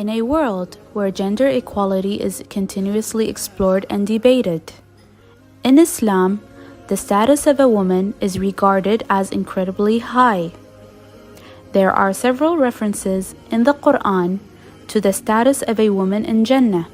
in a world where gender equality is continuously explored and debated. In Islam, the status of a woman is regarded as incredibly high. There are several references in the Quran to the status of a woman in Jannah.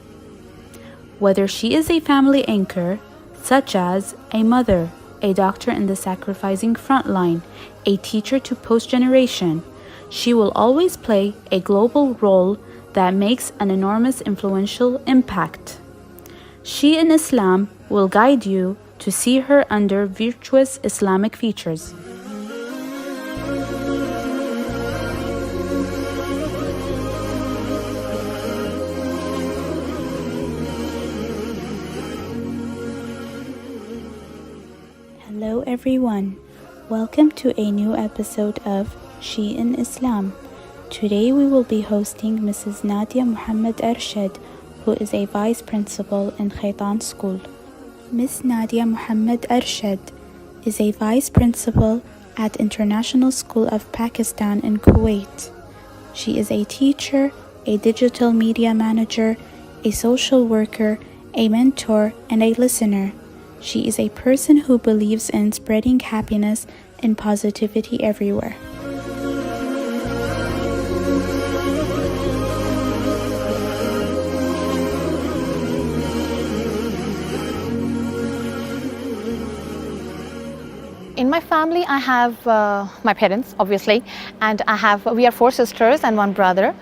Whether she is a family anchor, such as a mother, a doctor in the sacrificing front line, a teacher to post-generation, she will always play a global role that makes an enormous influential impact. She in Islam will guide you to see her under virtuous Islamic features. Hello everyone, welcome to a new episode of She in Islam. Today we will be hosting Mrs. Nadia Muhammad Arshad, who is a Vice Principal in Khaitan School. Miss Nadia Muhammad Arshad is a Vice Principal at International School of Pakistan in Kuwait. She is a teacher, a digital media manager, a social worker, a mentor, and a listener. She is a person who believes in spreading happiness and positivity everywhere. In my family, I have my parents, obviously, and we are 4 sisters and 1 brother.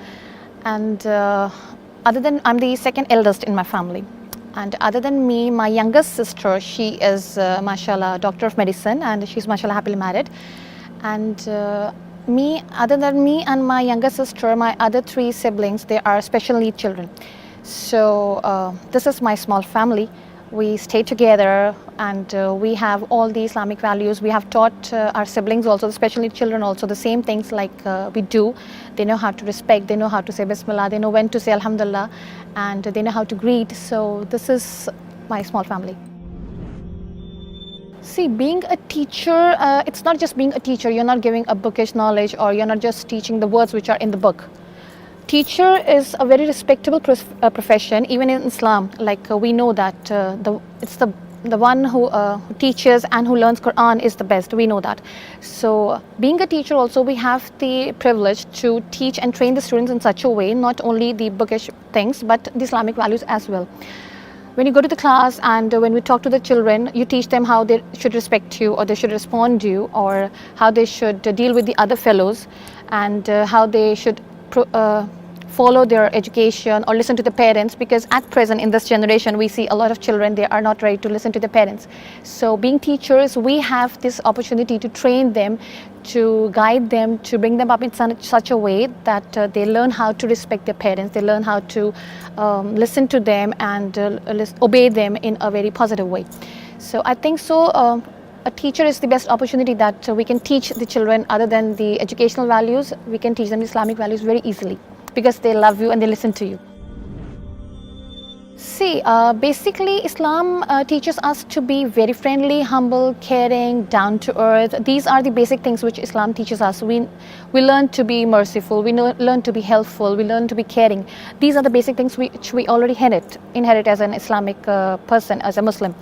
And I'm the second eldest in my family. And other than me, my youngest sister, she is, mashallah, doctor of medicine, and she's, mashallah, happily married. And other than me and my younger sister, my other 3 siblings, they are special need children. So this is my small family. We stay together, and we have all the Islamic values. We have taught our siblings also, the special need children also, the same things like we do. They know how to respect, they know how to say Bismillah, they know when to say Alhamdulillah, and they know how to greet. So this is my small family. See, being a teacher, it's not just being a teacher. You're not giving a bookish knowledge, or you're not just teaching the words which are in the book. Teacher is a very respectable profession, even in Islam. Like we know that it's the one who teaches and who learns Quran is the best. We know that. So being a teacher also, we have the privilege to teach and train the students in such a way, not only the bookish things, but the Islamic values as well. When you go to the class and when we talk to the children, you teach them how they should respect you, or they should respond to you, or how they should deal with the other fellows, and how they should follow their education or listen to the parents, because at present in this generation we see a lot of children, they are not ready to listen to their parents. So being teachers, we have this opportunity to train them, to guide them, to bring them up in such a way that they learn how to respect their parents, they learn how to listen to them and obey them in a very positive way. So I think so. A teacher is the best opportunity that we can teach the children. Other than the educational values, we can teach them Islamic values very easily, because they love you and they listen to you. See, basically Islam teaches us to be very friendly, humble, caring, down to earth. These are the basic things which Islam teaches us. We learn to be merciful, we learn to be helpful, we learn to be caring. These are the basic things which we already inherit as an Islamic person, as a Muslim.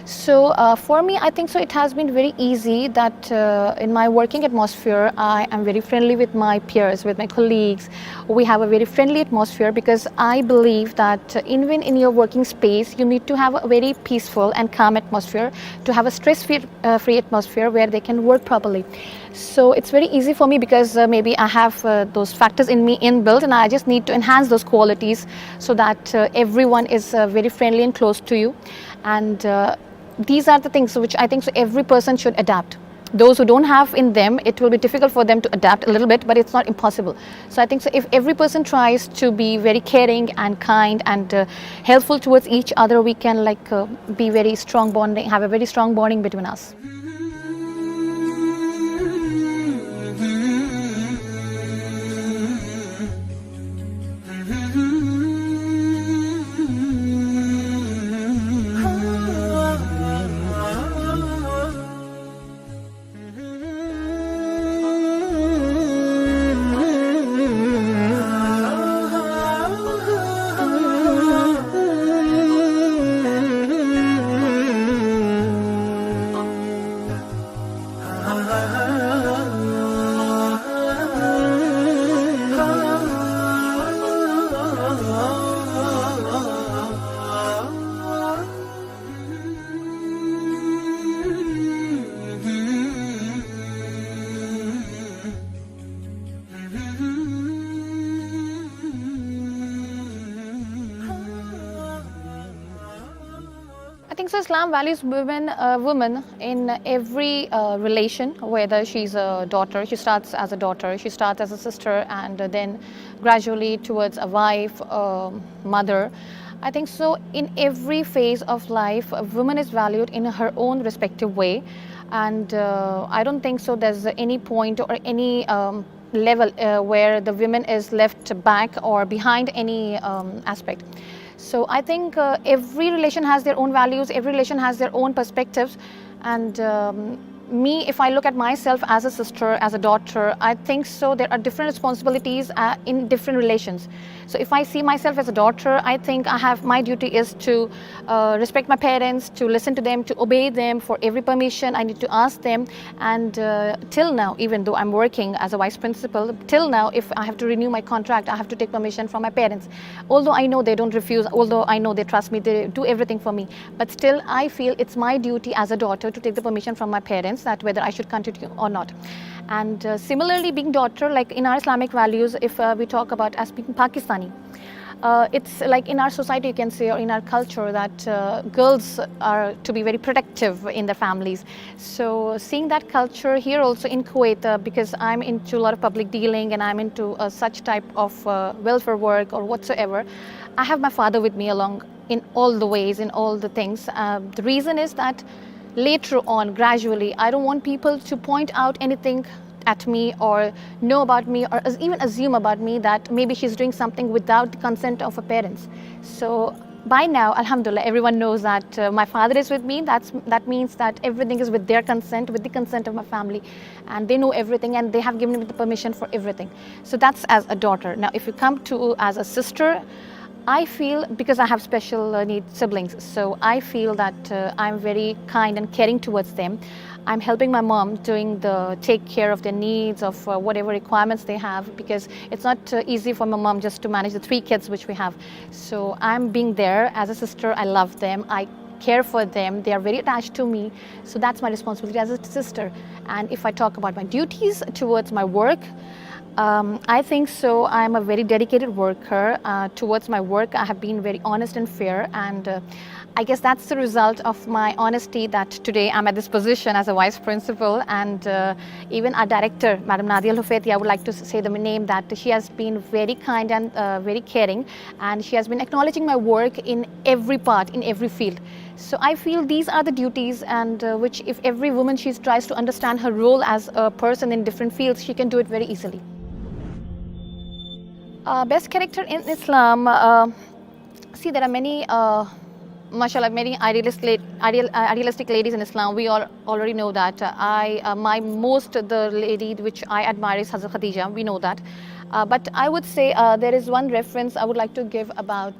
So for me, I think so it has been very easy that in my working atmosphere, I am very friendly with my peers, with my colleagues. We have a very friendly atmosphere, because I believe that even in your working space, you need to have a very peaceful and calm atmosphere, to have a stress-free atmosphere where they can work properly. So it's very easy for me, because maybe I have those factors in me inbuilt, and I just need to enhance those qualities so that everyone is very friendly and close to you. And these are the things which I think so every person should adapt. Those who don't have in them, it will be difficult for them to adapt a little bit, but it's not impossible. So I think so if every person tries to be very caring and kind and helpful towards each other, we can be very strong bonding, have a very strong bonding between us. I think so. Islam values women in every relation, whether she's a daughter, she starts as a daughter, she starts as a sister, and then gradually towards a wife, mother. I think so. In every phase of life, a woman is valued in her own respective way, and I don't think so. There's any point or any level where the woman is left back or behind any aspect. So I think every relation has their own values, every relation has their own perspectives, and me, if I look at myself as a sister, as a daughter, I think so there are different responsibilities in different relations. So if I see myself as a daughter, I think my duty is to respect my parents, to listen to them, to obey them for every permission I need to ask them. And till now, even though I'm working as a vice principal, till now, if I have to renew my contract, I have to take permission from my parents. Although I know they don't refuse, although I know they trust me, they do everything for me. But still, I feel it's my duty as a daughter to take the permission from my parents that whether I should continue or not. And similarly, being daughter, like in our Islamic values, if we talk about as being Pakistani, it's like in our society, you can say, or in our culture, that girls are to be very protective in their families. So seeing that culture here also in Kuwait, because I'm into a lot of public dealing and I'm into such type of welfare work or whatsoever, I have my father with me along in all the ways, in all the things. The reason is that later on, gradually, I don't want people to point out anything at me or know about me or even assume about me that maybe she's doing something without the consent of her parents. So by now, alhamdulillah, everyone knows that my father is with me. That means that everything is with their consent, with the consent of my family, and they know everything and they have given me the permission for everything. So that's as a daughter. Now, if you come to as a sister, I feel, because I have special needs siblings, so I feel that I'm very kind and caring towards them. I'm helping my mom take care of their needs, of whatever requirements they have, because it's not easy for my mom just to manage the 3 kids which we have. So I'm being there as a sister. I love them. I care for them. They are very attached to me. So that's my responsibility as a sister. And if I talk about my duties towards my work, I think so. I'm a very dedicated worker. Towards my work, I have been very honest and fair, and I guess that's the result of my honesty that today I'm at this position as a vice principal. And even our director, Madam Nadia Al-Hufeiti, I would like to say the name, that she has been very kind and very caring, and she has been acknowledging my work in every part, in every field. So I feel these are the duties, and which if every woman she tries to understand her role as a person in different fields, she can do it very easily. Best character in Islam. See, there are many, mashallah, many idealistic ladies in Islam. We all already know that. The lady which I admire is Hazrat Khadija. We know that. But I would say there is one reference I would like to give about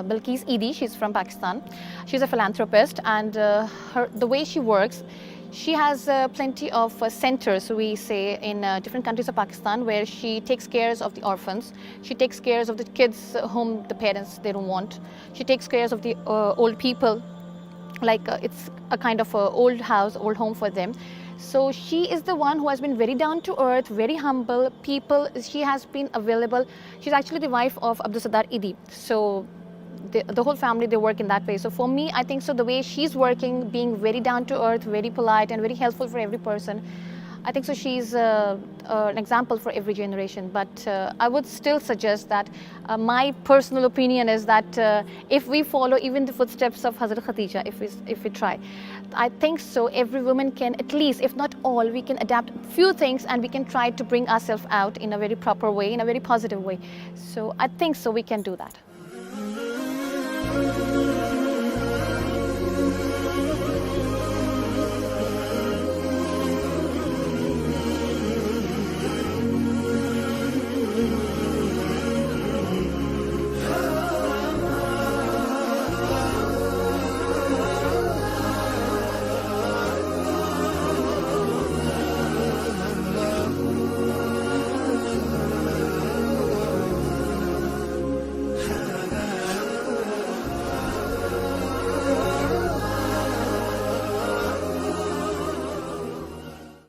Bilqis Eidi. She's from Pakistan. She's a philanthropist, and the way she works, she has plenty of centers, we say, in different countries of Pakistan, where she takes care of the orphans. She takes care of the kids whom the parents they don't want. She takes care of the old people, like it's a kind of old house, old home for them. So she is the one who has been very down to earth, very humble people. She has been available. She's actually the wife of Abdul Sattar Eidi. So the whole family, they work in that way. So for me, I think so the way she's working, being very down to earth, very polite and very helpful for every person, I think so she's an example for every generation. But I would still suggest that my personal opinion is that if we follow even the footsteps of Hazrat Khadija, if we try, I think so every woman can, at least, if not all, we can adapt few things and we can try to bring ourselves out in a very proper way, in a very positive way. So I think so we can do that.